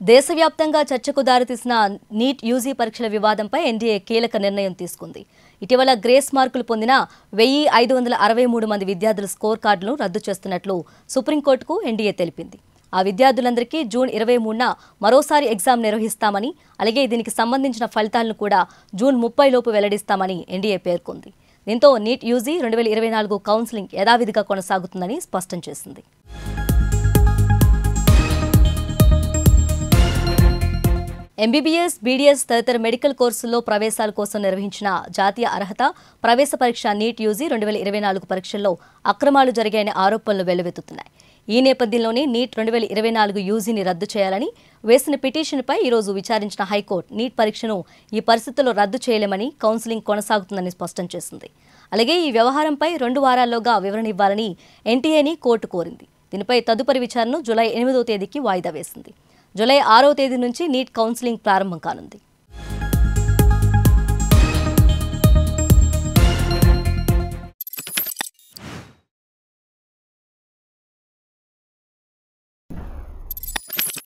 దేశవ్యాప్తంగా చర్చకు దారితీసిన నీట్ యూజీ పరీక్షల వివాదంపై ఎన్డీఏ కీలక నిర్ణయం తీసుకుంది. ఇటీవల గ్రేస్ మార్కులు పొందిన 1563 మంది విద్యార్థుల స్కోర్ కార్డులను రద్దు చేస్తున్నట్లు సుప్రీంకోర్టుకు ఎన్డీఏ తెలిపింది. ఆ విద్యార్థులందరికీ జూన్ 23న మరోసారి ఎగ్జామ్ నిర్వహిస్తామని, అలాగే దీనికి సంబంధించిన ఫలితాలను కూడా జూన్ 30 లోపు వెల్లడిస్తామని ఎన్డీఏ పేర్కొంది. దీంతో నీట్ యూజీ 2024 కౌన్సిలింగ్ యథావిధిగా కొనసాగుతుందని స్పష్టం చేసింది. ఎంబీబీఎస్, బీడీఎస్ తదితర మెడికల్ కోర్సుల్లో ప్రవేశాల కోసం నిర్వహించిన జాతీయ అర్హత ప్రవేశ పరీక్ష నీట్ యూజీ 2024 పరీక్షల్లో అక్రమాలు జరిగాయనే ఆరోపణలు వెల్లువెత్తుతున్నాయి. ఈ నేపథ్యంలోనే నీట్ 2024 యూజీని రద్దు చేయాలని వేసిన పిటిషన్పై ఈరోజు విచారించిన హైకోర్టు నీట్ పరీక్షను ఈ పరిస్థితుల్లో రద్దు చేయలేమని, కౌన్సిలింగ్ కొనసాగుతుందని స్పష్టం చేసింది. అలాగే ఈ వ్యవహారంపై 2 వారాల్లోగా వివరణ ఇవ్వాలని ఎన్టీఏని కోర్టు కోరింది. దీనిపై తదుపరి విచారణను జూలై 8వ తేదీకి వాయిదా వేసింది. జూలై 6వ తేదీ నుంచి నీట్ కౌన్సిలింగ్ ప్రారంభం కానుంది.